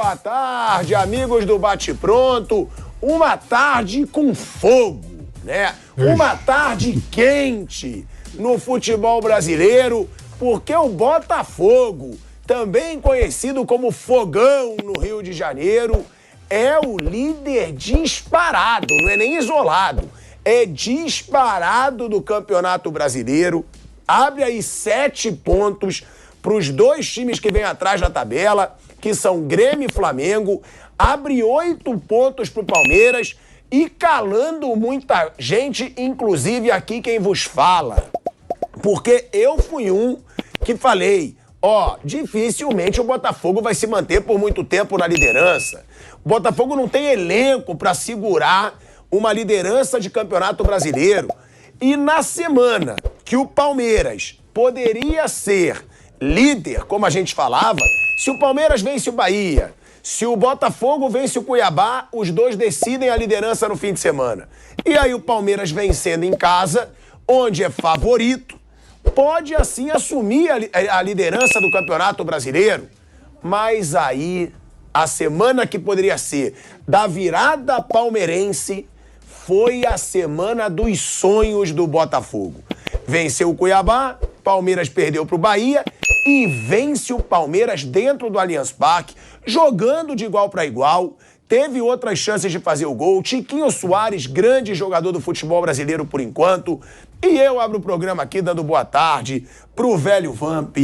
boa tarde, amigos do Bate Pronto. Uma tarde com fogo, né? Uma tarde quente no futebol brasileiro, porque o Botafogo, também conhecido como Fogão no Rio de Janeiro, é o líder disparado, não é nem isolado, é disparado do Campeonato Brasileiro. Abre aí 7 pontos para os 2 times que vêm atrás na tabela, que são Grêmio e Flamengo. Abre 8 pontos para o Palmeiras e calando muita gente, inclusive aqui quem vos fala. Porque eu fui um que falei, dificilmente o Botafogo vai se manter por muito tempo na liderança. O Botafogo não tem elenco para segurar uma liderança de Campeonato Brasileiro. E na semana que o Palmeiras poderia ser líder, como a gente falava, se o Palmeiras vence o Bahia, se o Botafogo vence o Cuiabá, os 2 decidem a liderança no fim de semana. E aí o Palmeiras vencendo em casa, onde é favorito, pode assim assumir a liderança do Campeonato Brasileiro. Mas aí, a semana que poderia ser da virada palmeirense, foi a semana dos sonhos do Botafogo. Venceu o Cuiabá, Palmeiras perdeu para o Bahia e vence o Palmeiras dentro do Allianz Parque, jogando de igual para igual. Teve outras chances de fazer o gol. Tiquinho Soares, grande jogador do futebol brasileiro por enquanto. E eu abro o programa aqui dando boa tarde pro velho Vamp.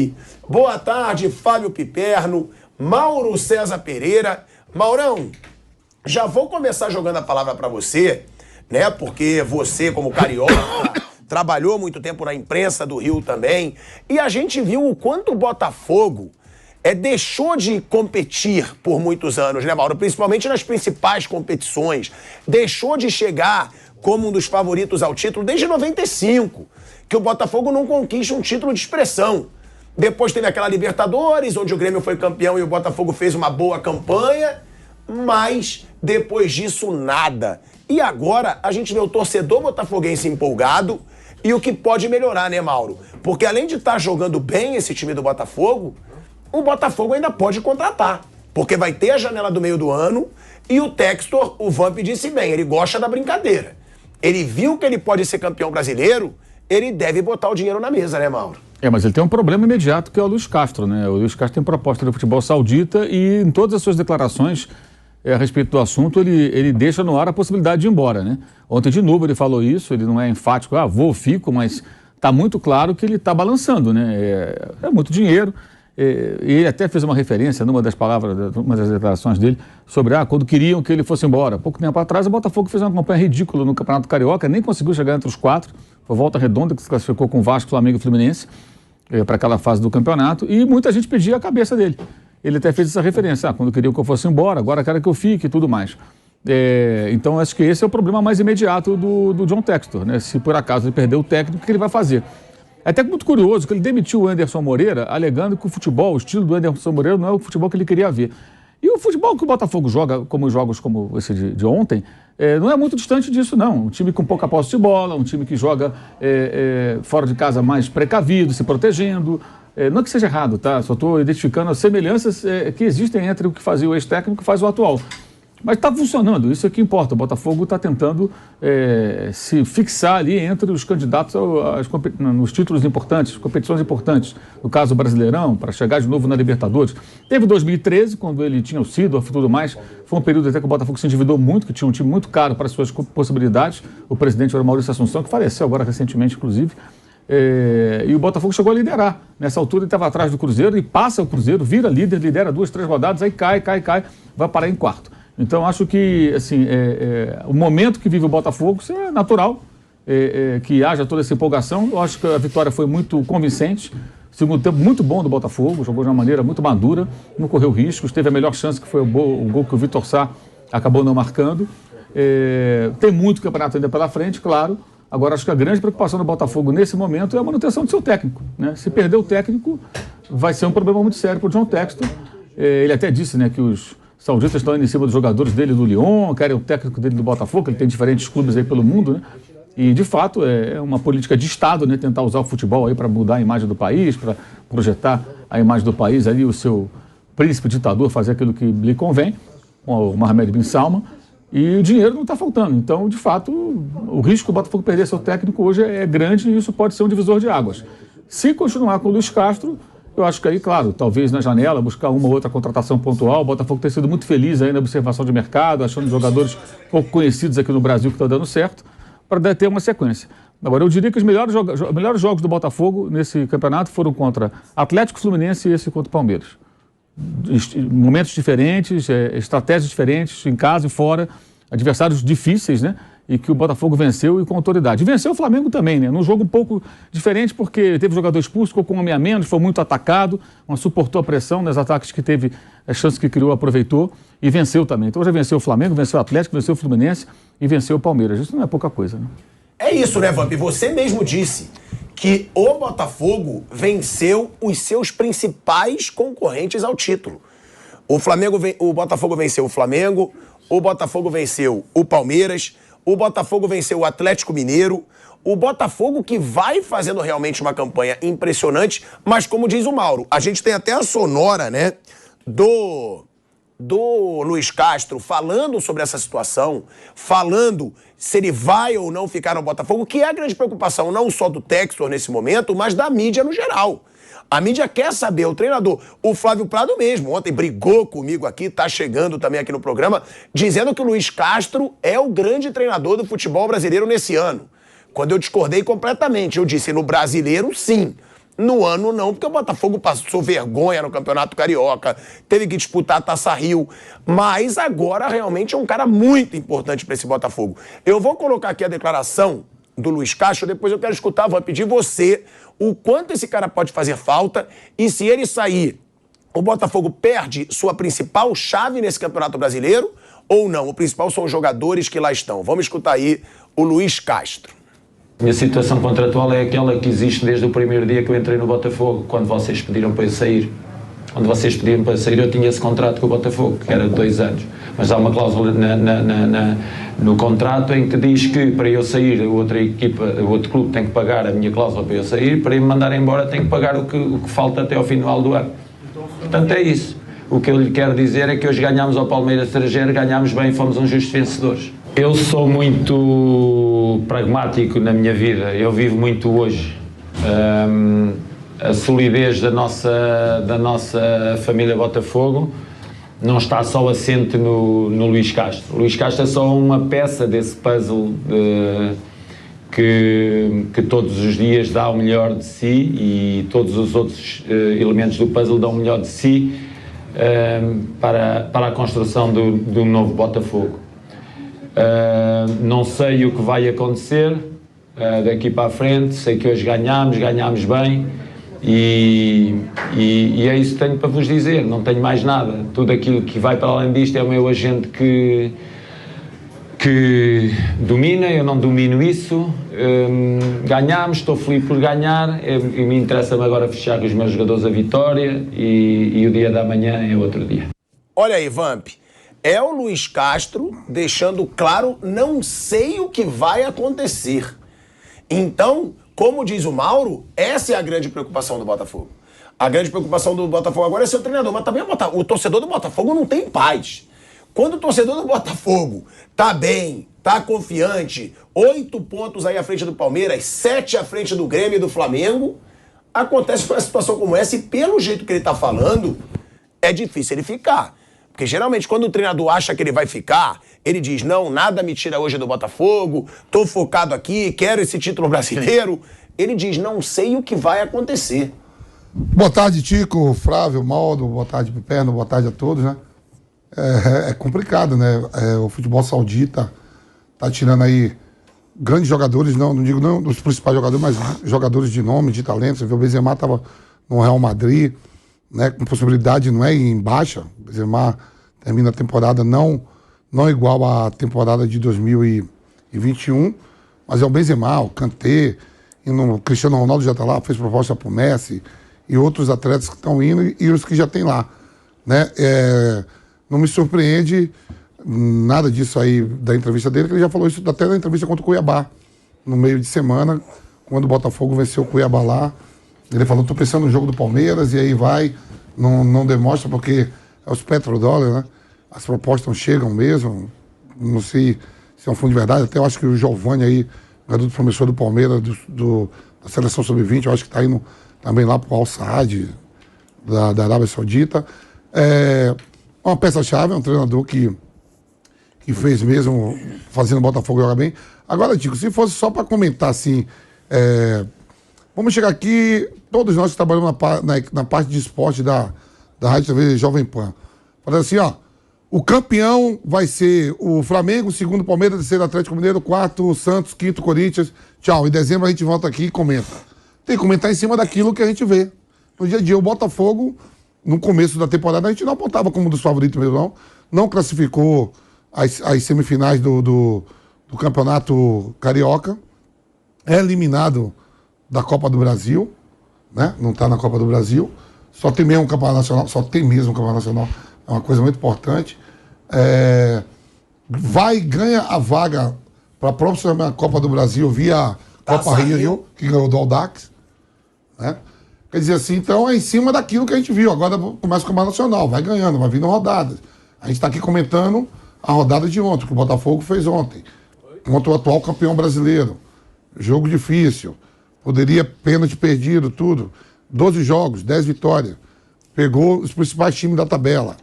Boa tarde, Fábio Piperno, Mauro César Pereira. Maurão, já vou começar jogando a palavra para você, né? Porque você, como carioca, trabalhou muito tempo na imprensa do Rio também. E a gente viu o quanto o Botafogo deixou de competir por muitos anos, né, Mauro? Principalmente nas principais competições. Deixou de chegar como um dos favoritos ao título desde 95, que o Botafogo não conquista um título de expressão. Depois teve aquela Libertadores, onde o Grêmio foi campeão e o Botafogo fez uma boa campanha, mas depois disso nada. E agora a gente vê o torcedor botafoguense empolgado e o que pode melhorar, né, Mauro? Porque além de estar jogando bem esse time do Botafogo, o Botafogo ainda pode contratar, porque vai ter a janela do meio do ano e o Textor, o Vamp disse bem, ele gosta da brincadeira. Ele viu que ele pode ser campeão brasileiro, ele deve botar o dinheiro na mesa, né, Mauro? Mas ele tem um problema imediato que é o Luiz Castro, né? O Luiz Castro tem proposta do futebol saudita e em todas as suas declarações a respeito do assunto, ele deixa no ar a possibilidade de ir embora, né? Ontem de novo ele falou isso, ele não é enfático, vou, fico, mas está muito claro que ele está balançando, né? É muito dinheiro. E ele até fez uma referência numa das palavras, numa das declarações dele, sobre quando queriam que ele fosse embora. Pouco tempo atrás, o Botafogo fez uma campanha ridícula no Campeonato Carioca, nem conseguiu chegar entre os 4. Foi Volta Redonda, que se classificou com Vasco, Flamengo e Fluminense para aquela fase do campeonato, e muita gente pedia a cabeça dele. Ele até fez essa referência, quando queriam que eu fosse embora, agora quero que eu fique e tudo mais. Então, acho que esse é o problema mais imediato do John Textor, né? Se por acaso ele perder o técnico, o que ele vai fazer? É até muito curioso que ele demitiu o Anderson Moreira, alegando que o futebol, o estilo do Anderson Moreira não é o futebol que ele queria ver. E o futebol que o Botafogo joga, como jogos como esse de ontem, não é muito distante disso, não. Um time com pouca posse de bola, um time que joga fora de casa mais precavido, se protegendo. Não é que seja errado, tá? Só estou identificando as semelhanças que existem entre o que fazia o ex-técnico e o que faz o atual. Mas está funcionando, isso é que importa. O Botafogo está tentando se fixar ali entre os candidatos nos títulos importantes, competições importantes. No caso, o Brasileirão, para chegar de novo na Libertadores. Teve 2013, quando ele tinha o Sidorf e tudo mais. Foi um período até que o Botafogo se endividou muito, que tinha um time muito caro para as suas possibilidades. O presidente era o Maurício Assunção, que faleceu agora recentemente, inclusive. E o Botafogo chegou a liderar. Nessa altura ele estava atrás do Cruzeiro e passa o Cruzeiro, vira líder, lidera 2, 3 rodadas, aí cai, vai parar em 4º. Então, acho que assim, o momento que vive o Botafogo, isso é natural, que haja toda essa empolgação. Eu acho que a vitória foi muito convincente. Segundo tempo muito bom do Botafogo, jogou de uma maneira muito madura, não correu riscos, teve a melhor chance, que foi o gol que o Vitor Sá acabou não marcando. Tem muito campeonato ainda pela frente, claro. Agora, acho que a grande preocupação do Botafogo nesse momento é a manutenção do seu técnico, né? Se perder o técnico, vai ser um problema muito sério para o John Textor. Ele até disse, né, que os sauditas estão indo em cima dos jogadores dele do Lyon, querem o técnico dele do Botafogo, ele tem diferentes clubes aí pelo mundo, né? E, de fato, é uma política de Estado, né? Tentar usar o futebol aí para mudar a imagem do país, para projetar a imagem do país ali, o seu príncipe ditador fazer aquilo que lhe convém, com o Mohamed bin Salman, e o dinheiro não está faltando. Então, de fato, o risco do Botafogo perder seu técnico hoje é grande e isso pode ser um divisor de águas. Se continuar com o Luiz Castro, eu acho que aí, claro, talvez na janela, buscar uma ou outra contratação pontual. O Botafogo tem sido muito feliz aí na observação de mercado, achando jogadores pouco conhecidos aqui no Brasil que estão dando certo, para ter uma sequência. Agora, eu diria que os melhores jogos do Botafogo nesse campeonato foram contra Atlético, Fluminense e esse contra o Palmeiras. Momentos diferentes, estratégias diferentes, em casa e fora, adversários difíceis, né? E que o Botafogo venceu e com autoridade. E venceu o Flamengo também, né? Num jogo um pouco diferente, porque teve jogador expulso, ficou com um homem a menos, foi muito atacado, mas suportou a pressão nos ataques que teve, as chances que criou, aproveitou e venceu também. Então já venceu o Flamengo, venceu o Atlético, venceu o Fluminense e venceu o Palmeiras. Isso não é pouca coisa, né? É isso, né, Vamp? Você mesmo disse que o Botafogo venceu os seus principais concorrentes ao título. O Botafogo venceu o Flamengo, o Botafogo venceu o Palmeiras, o Botafogo venceu o Atlético Mineiro, o Botafogo que vai fazendo realmente uma campanha impressionante, mas como diz o Mauro, a gente tem até a sonora, né, do Luiz Castro falando sobre essa situação, falando se ele vai ou não ficar no Botafogo, que é a grande preocupação não só do Textor nesse momento, mas da mídia no geral. A mídia quer saber, o treinador, o Flávio Prado mesmo, ontem brigou comigo aqui, tá chegando também aqui no programa, dizendo que o Luiz Castro é o grande treinador do futebol brasileiro nesse ano. Quando eu discordei completamente, eu disse, no brasileiro, sim. No ano, não, porque o Botafogo passou vergonha no Campeonato Carioca, teve que disputar a Taça Rio, mas agora realmente é um cara muito importante para esse Botafogo. Eu vou colocar aqui a declaração do Luiz Castro, depois eu quero escutar, vou pedir você o quanto esse cara pode fazer falta e se ele sair, o Botafogo perde sua principal chave nesse Campeonato Brasileiro ou não? O principal são os jogadores que lá estão. Vamos escutar aí o Luiz Castro. Minha situação contratual é aquela que existe desde o primeiro dia que eu entrei no Botafogo, quando vocês pediram para eu sair. Quando vocês pediram para eu sair, eu tinha esse contrato com o Botafogo, que era de 2 anos. Mas há uma cláusula no contrato em que diz que para eu sair, a outra equipa, o outro clube tem que pagar a minha cláusula para eu sair, para eu me mandar embora tem que pagar o que falta até ao final do ano. Portanto, é isso. O que eu lhe quero dizer é que hoje ganhámos ao Palmeiras estrangeiro, ganhámos bem e fomos uns justos vencedores. Eu sou muito pragmático na minha vida, eu vivo muito hoje. A solidez da nossa família Botafogo não está só assente no Luís Castro. O Luís Castro é só uma peça desse puzzle que todos os dias dá o melhor de si e todos os outros elementos do puzzle dão o melhor de si para a construção do novo Botafogo. Não sei o que vai acontecer daqui para a frente, sei que hoje ganhámos bem e é isso que tenho para vos dizer, não tenho mais nada. Tudo aquilo que vai para além disto é o meu agente que domina, eu não domino isso. Ganhámos, estou feliz por ganhar, me interessa-me agora fechar com os meus jogadores a vitória e o dia da manhã é outro dia. Olha aí, Vamp. É o Luiz Castro deixando claro, não sei o que vai acontecer. Então, como diz o Mauro, essa é a grande preocupação do Botafogo. A grande preocupação do Botafogo agora é ser o treinador, mas também o torcedor do Botafogo não tem paz. Quando o torcedor do Botafogo tá bem, tá confiante, 8 pontos aí à frente do Palmeiras, 7 à frente do Grêmio e do Flamengo, acontece uma situação como essa e pelo jeito que ele tá falando, é difícil ele ficar. Porque geralmente quando o treinador acha que ele vai ficar, ele diz, não, nada me tira hoje do Botafogo, tô focado aqui, quero esse título brasileiro. Ele diz, não sei o que vai acontecer. Boa tarde, Tico, Flávio, Maldo, boa tarde, Piperno, boa tarde a todos, né? É complicado, né? O futebol saudita tá tirando aí grandes jogadores, não digo não dos principais jogadores, mas jogadores de nome, de talento. Você vê, o Benzema tava no Real Madrid, né, com possibilidade, não é em baixa. O Benzema termina a temporada não igual à temporada de 2021, mas é o Benzema, o Kanté, o Cristiano Ronaldo já está lá, fez proposta para o Messi e outros atletas que estão indo e os que já tem lá, né? Não me surpreende nada disso aí da entrevista dele, que ele já falou isso até na entrevista contra o Cuiabá, no meio de semana, quando o Botafogo venceu o Cuiabá lá. Ele falou, tô pensando no jogo do Palmeiras, e aí vai não demonstra porque é os petrodólares, né? As propostas não chegam mesmo. Não sei se é um fundo de verdade. Até eu acho que o Giovani aí, garoto promissor do Palmeiras, da seleção sub-20, eu acho que está indo também lá para o Al Saad, da Arábia Saudita. É uma peça-chave, é um treinador que fez mesmo, fazendo o Botafogo jogar bem. Agora, Tico, se fosse só para comentar assim, vamos chegar aqui, todos nós que trabalhamos na parte de esporte da Rádio TV Jovem Pan. Falando assim, ó, o campeão vai ser o Flamengo, o segundo Palmeiras, terceiro Atlético Mineiro, quarto o Santos, quinto Corinthians. Tchau, em dezembro a gente volta aqui e comenta. Tem que comentar em cima daquilo que a gente vê. No dia a dia, o Botafogo, no começo da temporada, a gente não apontava como um dos favoritos mesmo, não classificou as semifinais do Campeonato Carioca, é eliminado da Copa do Brasil, né? Não está na Copa do Brasil, só tem mesmo o Campeonato Nacional, é uma coisa muito importante. Ganha a vaga para a próxima Copa do Brasil via Copa Rio, que ganhou do Audax, né? Quer dizer assim, então é em cima daquilo que a gente viu. Agora começa o Campeonato Nacional, vai ganhando, vai vindo rodadas. A gente está aqui comentando a rodada de ontem, que o Botafogo fez ontem, contra o atual campeão brasileiro. Jogo difícil, poderia pênalti perdido, tudo. 12 jogos, 10 vitórias. Pegou os principais times da tabela.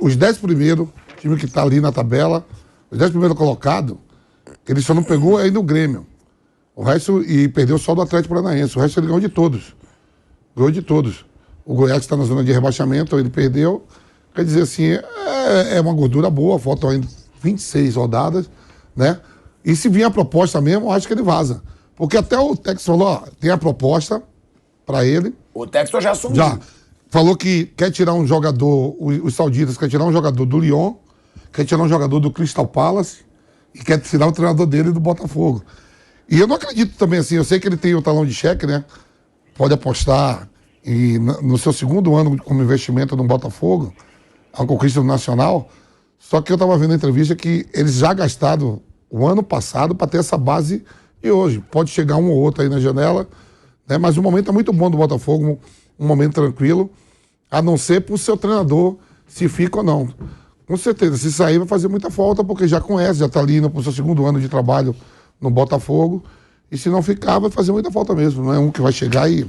Os 10 primeiros, time que está ali na tabela, os 10 primeiros colocados, ele só não pegou ainda o Grêmio. O resto, e perdeu só do Atlético Paranaense. O resto ele ganhou de todos. Ganhou de todos. O Goiás está na zona de rebaixamento, ele perdeu. Quer dizer assim, é uma gordura boa, faltam ainda 26 rodadas, né? E se vier a proposta mesmo, eu acho que ele vaza. Porque até o Texas falou, ó, tem a proposta para ele. O Texas já assumiu. Já. Falou que quer tirar um jogador, os sauditas quer tirar um jogador do Lyon, quer tirar um jogador do Crystal Palace e quer tirar o treinador dele do Botafogo. E eu não acredito também assim, eu sei que ele tem o talão de cheque, né? Pode apostar no seu segundo ano como investimento no Botafogo, a uma conquista nacional. Só que eu estava vendo a entrevista que eles já gastaram o ano passado para ter essa base e hoje. Pode chegar um ou outro aí na janela, né? Mas o momento é muito bom do Botafogo, um momento tranquilo, a não ser para o seu treinador, se fica ou não. Com certeza, se sair vai fazer muita falta, porque já conhece, já está ali no seu segundo ano de trabalho no Botafogo. E se não ficar, vai fazer muita falta mesmo. Não é um que vai chegar e...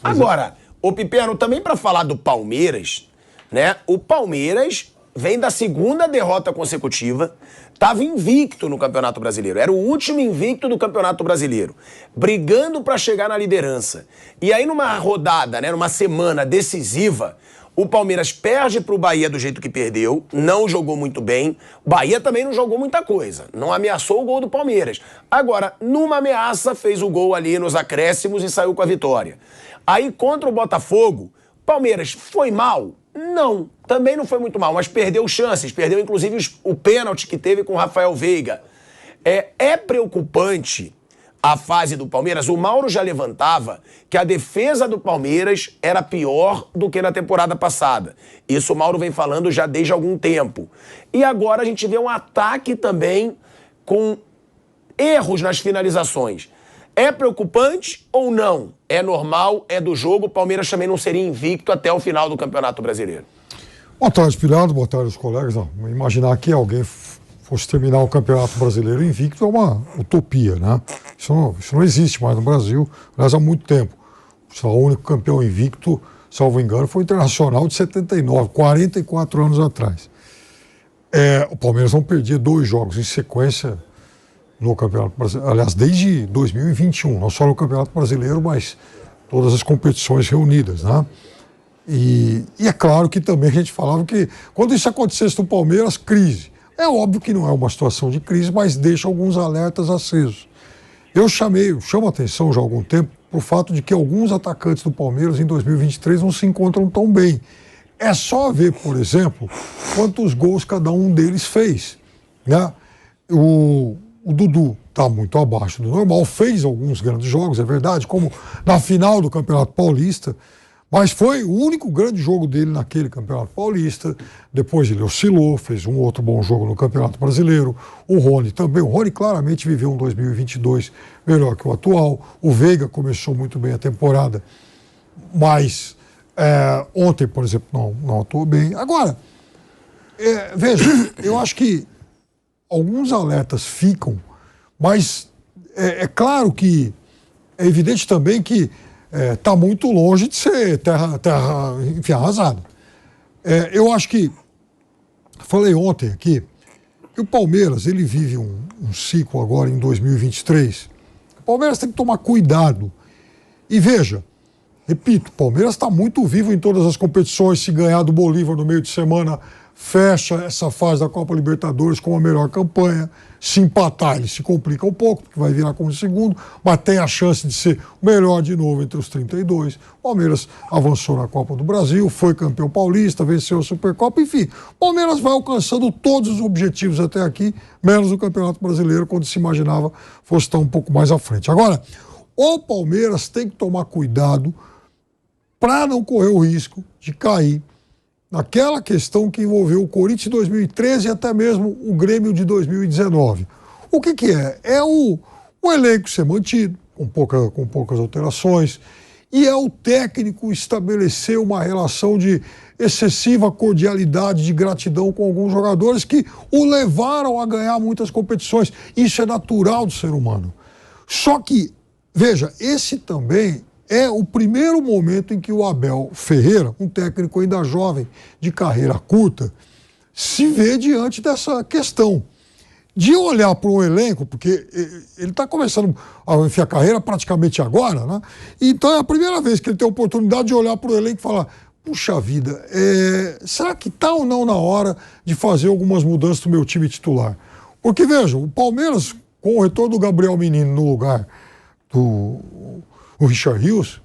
Agora, o Pipeno, também para falar do Palmeiras, né? O Palmeiras vem da segunda derrota consecutiva, estava invicto no Campeonato Brasileiro, era o último invicto do Campeonato Brasileiro, brigando para chegar na liderança. E aí numa rodada, né, numa semana decisiva, o Palmeiras perde para o Bahia do jeito que perdeu, não jogou muito bem. O Bahia também não jogou muita coisa, não ameaçou o gol do Palmeiras. Agora, numa ameaça, fez o gol ali nos acréscimos e saiu com a vitória. Aí contra o Botafogo, Palmeiras foi mal? Não, também não foi muito mal, mas perdeu chances, perdeu inclusive o pênalti que teve com o Rafael Veiga. É preocupante a fase do Palmeiras. O Mauro já levantava que a defesa do Palmeiras era pior do que na temporada passada. Isso o Mauro vem falando já desde algum tempo. E agora a gente vê um ataque também com erros nas finalizações. É preocupante ou não? É normal, é do jogo, o Palmeiras também não seria invicto até o final do Campeonato Brasileiro. Boa tarde, Pirado, boa tarde, os colegas. Imaginar que alguém fosse terminar o Campeonato Brasileiro invicto é uma utopia, né? Isso não existe mais no Brasil, aliás, há muito tempo. O único campeão invicto, salvo engano, foi o Internacional de 79, 44 anos atrás. O Palmeiras não perdia 2 jogos em sequência no Campeonato Brasileiro, aliás, desde 2021, não só no Campeonato Brasileiro, mas todas as competições reunidas, né? E é claro que também a gente falava que quando isso acontecesse no Palmeiras, crise. É óbvio que não é uma situação de crise, mas deixa alguns alertas acesos. Eu chamo a atenção já há algum tempo para o fato de que alguns atacantes do Palmeiras em 2023 não se encontram tão bem. É só ver, por exemplo, quantos gols cada um deles fez, né? O Dudu está muito abaixo do normal, fez alguns grandes jogos, é verdade, como na final do Campeonato Paulista, mas foi o único grande jogo dele naquele Campeonato Paulista. Depois ele oscilou, fez um outro bom jogo no Campeonato Brasileiro. O Rony também. O Rony claramente viveu um 2022 melhor que o atual. O Veiga começou muito bem a temporada, mas Ontem, por exemplo, não atuou bem. Agora, veja, eu acho que alguns alertas ficam, mas é claro que é evidente também que está muito longe de ser terra enfim, arrasada. Eu acho que, falei ontem aqui, que o Palmeiras ele vive um ciclo agora em 2023. O Palmeiras tem que tomar cuidado. E veja, repito, o Palmeiras está muito vivo em todas as competições. Se ganhar do Bolívar no meio de semana, fecha essa fase da Copa Libertadores com a melhor campanha. Se empatar, ele se complica um pouco, porque vai virar como segundo, mas tem a chance de ser o melhor de novo entre os 32. O Palmeiras avançou na Copa do Brasil, foi campeão paulista, venceu a Supercopa, enfim. O Palmeiras vai alcançando todos os objetivos até aqui, menos o Campeonato Brasileiro, quando se imaginava fosse estar um pouco mais à frente. Agora, o Palmeiras tem que tomar cuidado para não correr o risco de cair naquela questão que envolveu o Corinthians de 2013 e até mesmo o Grêmio de 2019. O que é? É o elenco ser mantido, com poucas alterações, e é o técnico estabelecer uma relação de excessiva cordialidade, de gratidão com alguns jogadores que o levaram a ganhar muitas competições. Isso é natural do ser humano. Só que, veja, esse também é o primeiro momento em que o Abel Ferreira, um técnico ainda jovem, de carreira curta, se vê diante dessa questão de olhar para um elenco, porque ele está começando a enfiar a carreira praticamente agora, né? Então é a primeira vez que ele tem a oportunidade de olhar para o elenco e falar: puxa vida, será que está ou não na hora de fazer algumas mudanças no meu time titular? Porque, vejam, o Palmeiras, com o retorno do Gabriel Menino no lugar do Richard Rios,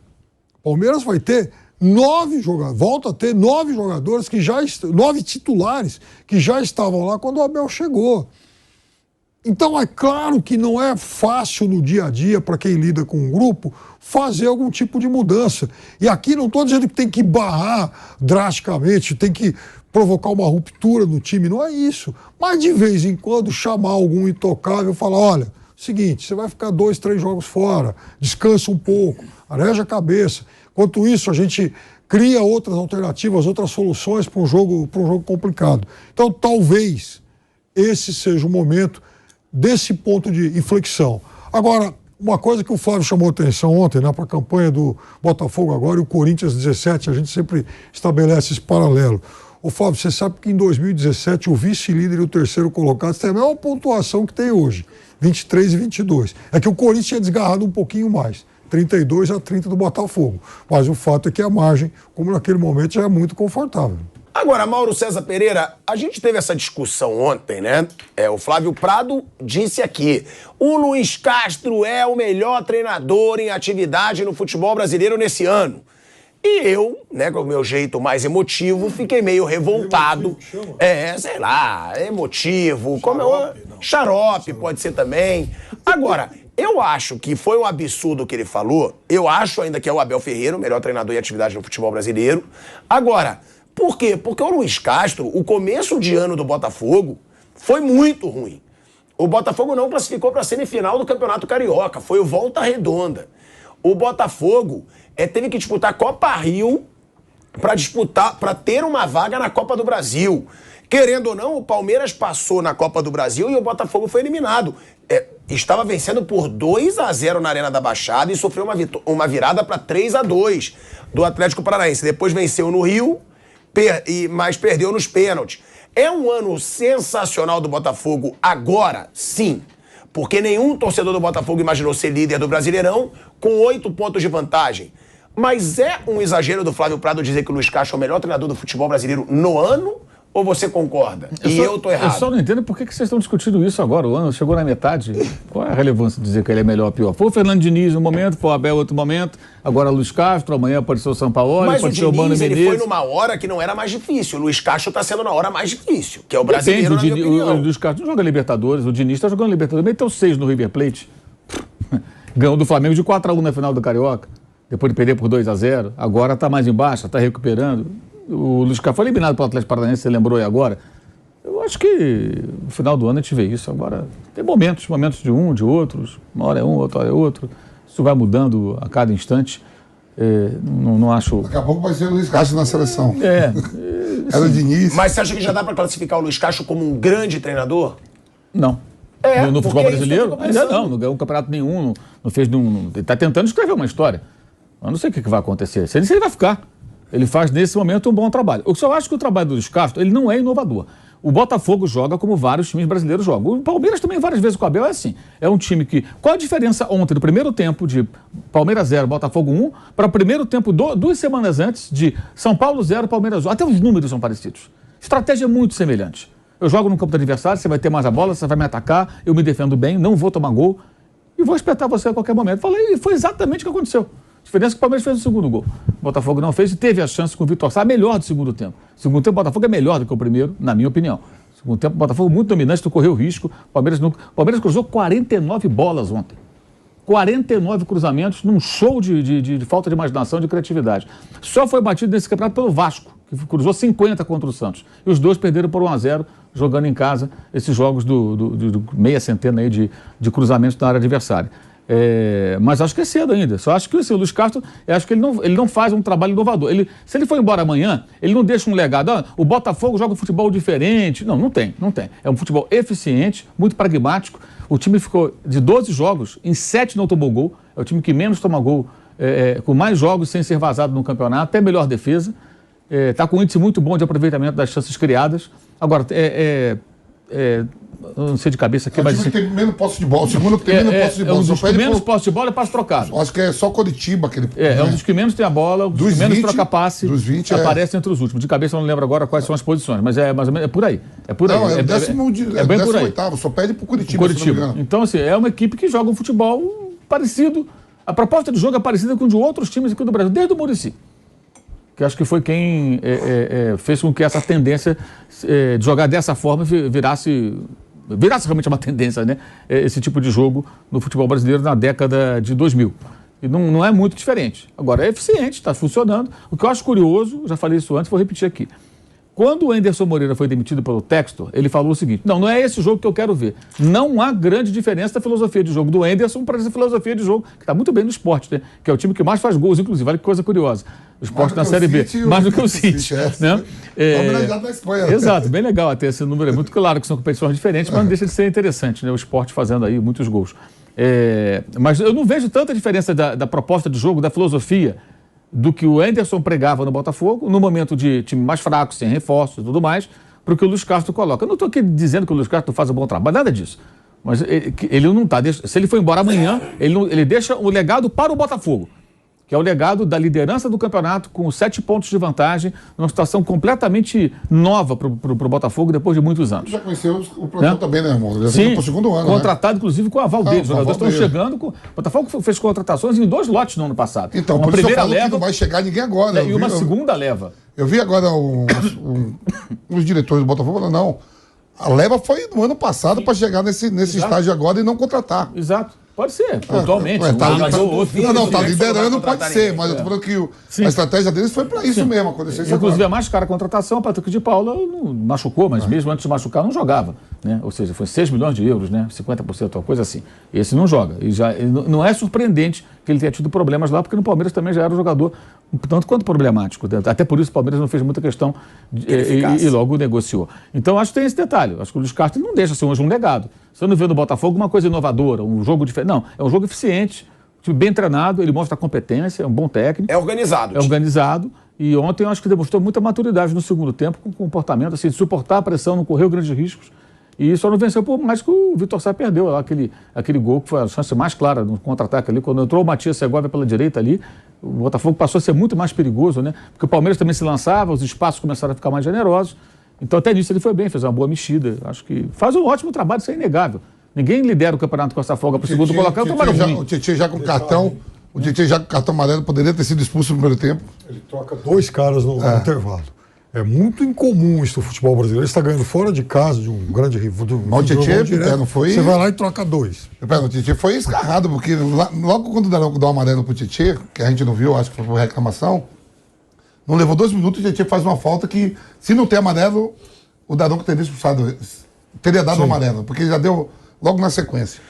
o Palmeiras vai ter 9 jogadores, volta a ter 9 jogadores que já 9 titulares que já estavam lá quando o Abel chegou. Então é claro que não é fácil no dia a dia para quem lida com um grupo fazer algum tipo de mudança. E aqui não estou dizendo que tem que barrar drasticamente, tem que provocar uma ruptura no time, não é isso. Mas de vez em quando chamar algum intocável e falar: olha, seguinte, você vai ficar 2, 3 jogos fora, descansa um pouco, areja a cabeça. Enquanto isso, a gente cria outras alternativas, outras soluções para um jogo complicado. Então, talvez esse seja o momento desse ponto de inflexão. Agora, uma coisa que o Flávio chamou atenção ontem, né, para a campanha do Botafogo agora e o Corinthians 17, a gente sempre estabelece esse paralelo. Ô Flávio, você sabe que em 2017 o vice-líder e o terceiro colocado têm a mesma pontuação que tem hoje, 23 e 22. É que o Corinthians tinha desgarrado um pouquinho mais, 32 a 30 do Botafogo. Mas o fato é que a margem, como naquele momento, já é muito confortável. Agora, Mauro César Pereira, a gente teve essa discussão ontem, né? O Flávio Prado disse aqui: o Luiz Castro é o melhor treinador em atividade no futebol brasileiro nesse ano. E eu, né, com o meu jeito mais emotivo, fiquei meio revoltado. Sei lá, emotivo. Xarope pode ser também. Agora, eu acho que foi um absurdo o que ele falou. Eu acho ainda que é o Abel Ferreira, o melhor treinador em atividade no futebol brasileiro. Agora, por quê? Porque o Luiz Castro, o começo de ano do Botafogo foi muito ruim. O Botafogo não classificou para a semifinal do Campeonato Carioca, foi o Volta Redonda. O Botafogo teve que disputar a Copa Rio para ter uma vaga na Copa do Brasil. Querendo ou não, o Palmeiras passou na Copa do Brasil e o Botafogo foi eliminado. Estava vencendo por 2-0 na Arena da Baixada e sofreu uma virada para 3-2 do Atlético Paranaense. Depois venceu no Rio, mas perdeu nos pênaltis. É um ano sensacional do Botafogo agora, sim. Porque nenhum torcedor do Botafogo imaginou ser líder do Brasileirão com 8 pontos de vantagem. Mas é um exagero do Flávio Prado dizer que o Luiz Castro é o melhor treinador do futebol brasileiro no ano? Ou você concorda? Eu tô errado. Eu só não entendo por que vocês estão discutindo isso agora. O ano chegou na metade. Qual é a relevância de dizer que ele é melhor ou pior? Foi o Fernando Diniz um momento, foi o Abel outro momento, agora o Luiz Castro, amanhã apareceu o Sampaoli, apareceu o Mano Menezes. Ele foi numa hora que não era mais difícil. O Luiz Castro está sendo na hora mais difícil, que é o brasileiro, na minha opinião. O Luiz Castro não joga Libertadores, o Diniz está jogando Libertadores, meteu 6 no River Plate. Ganhou do Flamengo de 4-1 na final do Carioca, depois de perder por 2-0. Agora está mais embaixo, está recuperando. O Luiz Castro foi eliminado pelo Atlético Paranaense, você lembrou aí agora. Eu acho que no final do ano a gente vê isso. Agora, tem momentos de um, de outros. Uma hora é um, outra hora é outro. Isso vai mudando a cada instante. Não acho... Daqui a pouco vai ser o Luiz Castro na seleção. Era o Diniz. Mas você acha que já dá para classificar o Luiz Castro como um grande treinador? Não. No futebol porque brasileiro, ainda não ganhou um campeonato nenhum, não fez nenhum. Ele está tentando escrever uma história. Eu não sei o que vai acontecer. Se ele vai ficar. Ele faz, nesse momento, um bom trabalho. Eu só acho que o trabalho do Luiz Castro, ele não é inovador. O Botafogo joga como vários times brasileiros jogam. O Palmeiras também, várias vezes, com o Abel, é assim. É um time que... Qual a diferença ontem, do primeiro tempo de Palmeiras 0, Botafogo 1, para o primeiro tempo, 2 semanas antes, de São Paulo 0, Palmeiras 1? Até os números são parecidos. Estratégia muito semelhante. Eu jogo no campo do adversário, você vai ter mais a bola, você vai me atacar, eu me defendo bem, não vou tomar gol e vou espetar você a qualquer momento. Falei, e foi exatamente o que aconteceu. A diferença é que o Palmeiras fez o segundo gol. O Botafogo não fez e teve a chance com o Vitor Sá, melhor do segundo tempo. O segundo tempo, o Botafogo é melhor do que o primeiro, na minha opinião. O segundo tempo, o Botafogo muito dominante, não correu risco. O Palmeiras cruzou 49 bolas ontem. 49 cruzamentos num show de falta de imaginação, de criatividade. Só foi batido nesse campeonato pelo Vasco, que cruzou 50 contra o Santos. E os dois perderam por 1-0, jogando em casa esses jogos do meia centena aí de cruzamentos na área adversária. Mas acho que é cedo ainda. Só acho que o Luiz Castro, acho que ele não faz um trabalho inovador. Se ele for embora amanhã, ele não deixa um legado. O Botafogo joga um futebol diferente. Não tem. É um futebol eficiente, muito pragmático. O time ficou de 12 jogos, em 7 não tomou gol. É o time que menos toma gol, com mais jogos sem ser vazado no campeonato, até melhor defesa. Está com um índice muito bom de aproveitamento das chances criadas. Agora, eu não sei de cabeça aqui, mas... O time que tem menos posse de bola. O segundo que tem menos posse de bola. Um dos que menos posse de bola é passe trocado. Acho que é só Curitiba que ele... É um dos que menos tem a bola, um dos que menos troca passe. Dos 20 aparece entre os últimos. De cabeça eu não lembro agora quais são as posições, mas é mais ou menos por aí. É por aí. Não, é o 18º, só pede pro Curitiba. Então, assim, é uma equipe que joga um futebol parecido. A proposta de jogo é parecida com de outros times aqui do Brasil, desde o Muricy, que acho que foi quem fez com que essa tendência de jogar dessa forma virasse realmente uma tendência, né? Esse tipo de jogo no futebol brasileiro na década de 2000. E não é muito diferente. Agora, é eficiente, está funcionando. O que eu acho curioso, já falei isso antes, vou repetir aqui. Quando o Anderson Moreira foi demitido pelo Textor, ele falou o seguinte: não é esse jogo que eu quero ver. Não há grande diferença da filosofia de jogo do Anderson para essa filosofia de jogo, que está muito bem no esporte, né? Que é o time que mais faz gols, inclusive. Olha que coisa curiosa. O esporte na Série B. Mais do que o City. Né? Da Espanha. Exato, bem legal até esse número. É muito claro que são competições diferentes, mas não deixa de ser interessante, né? O esporte fazendo aí muitos gols. Mas eu não vejo tanta diferença da proposta de jogo, da filosofia, do que o Anderson pregava no Botafogo, no momento de time mais fraco, sem reforços e tudo mais, para o que o Luiz Castro coloca. Eu não estou aqui dizendo que o Luiz Castro faz um bom trabalho, nada disso. Mas ele não está... Se ele for embora amanhã, ele deixa um legado para o Botafogo, que é o legado da liderança do campeonato, com 7 pontos de vantagem, numa situação completamente nova para o Botafogo depois de muitos anos. Já conheceu o professor também, né, irmão? Já sim, para o segundo ano, contratado, inclusive, com a aval dele. Os jogadores estão chegando. O Botafogo fez contratações em 2 lotes no ano passado. Então, por isso eu falo que não vai chegar ninguém agora. E uma segunda leva. Eu vi agora uns diretores do Botafogo falando, não, a leva foi no ano passado para chegar nesse estágio agora e não contratar. Exato. Pode ser, pontualmente. Tá liderando, pode ser, mas eu tô falando que a estratégia deles foi para isso mesmo, acontecer isso. Inclusive, a mais cara a contratação, o Patrick de Paula não machucou, mas mesmo antes de machucar, não jogava. Né? Ou seja, foi 6 milhões de euros, né? 50%, uma coisa assim. Esse não joga. Não é surpreendente que ele tenha tido problemas lá, porque no Palmeiras também já era um jogador um tanto quanto problemático. Até por isso o Palmeiras não fez muita questão e logo negociou. Então, acho que tem esse detalhe. Acho que o Luiz Castro não deixa ser hoje um legado. Você não vê no Botafogo uma coisa inovadora, um jogo diferente. Não, é um jogo eficiente, bem treinado, ele mostra competência, é um bom técnico. É organizado. É organizado. E ontem eu acho que demonstrou muita maturidade no segundo tempo, com comportamento, assim, de suportar a pressão, não correu grandes riscos. E só não venceu por mais que o Vitor Sá perdeu lá, aquele gol que foi a chance mais clara no contra-ataque ali. Quando entrou o Matias Segovia pela direita ali, o Botafogo passou a ser muito mais perigoso, né? Porque o Palmeiras também se lançava, os espaços começaram a ficar mais generosos. Então até nisso ele foi bem, fez uma boa mexida. Acho que faz um ótimo trabalho, isso é inegável. Ninguém lidera o campeonato com essa folga para o segundo colocado. O Tietchan já com cartão. O Tietchan já com cartão amarelo poderia ter sido expulso no primeiro tempo. Ele troca 2 caras no intervalo. É muito incomum isso no futebol brasileiro. Ele está ganhando fora de casa de um grande rival. Mas o Tietchan não foi. Você vai lá e troca 2. O Tietchan foi escarrado, porque logo quando dá o amarelo pro Tietchan, que a gente não viu, acho que foi por reclamação, não levou 2 minutos, o Tietchan faz uma falta que, se não tem amarelo, o Daronco teria expulsado, teria dado o amarelo, porque ele já deu logo na sequência.